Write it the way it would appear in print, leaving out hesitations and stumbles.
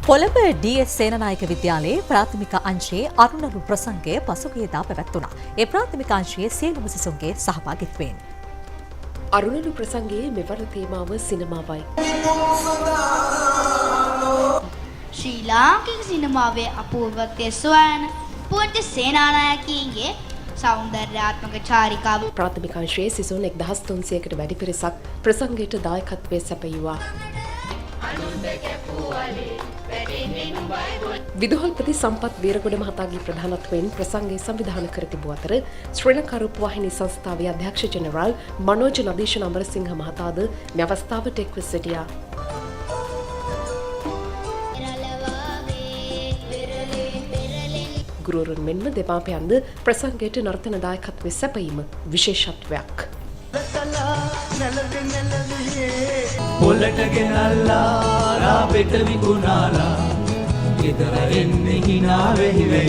Colombo D.S.. Senanayake විද්‍යාලයේ ප්‍රාථමික අංශයේ අරුණළු ප්‍රසංගය පසුගියදා පැවැත්වුණා. ඒ ප්‍රාථමික අංශයේ සියලුම සිසුන්ගේ සහභාගීත්වයෙන්. අරුණළු ප්‍රසංගයේ මෙවර තේමාව සිනමාවයි. ශ්‍රී ලාංකික සිනමාවේ අපූර්වත්වය සොයන පුංචි සේනානායකයින්ගේ සෞන්දර්යාත්මක චාරිකාව. ප්‍රාථමික අංශයේ සිසුන් 1300කට වැඩි පිරිසක් ප්‍රසංගයට දායකත්වයේ සැපයුවා. විදුහල්පති සම්පත් වීරගොඩ මහතාගේ ප්‍රධානත්වයෙන් ප්‍රසංගය සංවිධානය කර තිබූ අතර ශ්‍රී ලංකා රූපවාහිනී සංස්ථාවේ අධ්‍යක්ෂ ජෙනරාල් මනෝජ් නදීෂ අමරසිංහ මහතාද මේ අවස්ථාවට එක්ව සිටියා. ගුරුවරුන් මෙන්ම දෙමාපියන්ද ප්‍රසංගයට නර්තන දායකත්වයේ සැපයීම විශේෂත්වයක්. පොලට ගෙනල්ලා රාපෙට විකුණාලා ගෙදර එන්නේ හිනා වෙහි වෙයි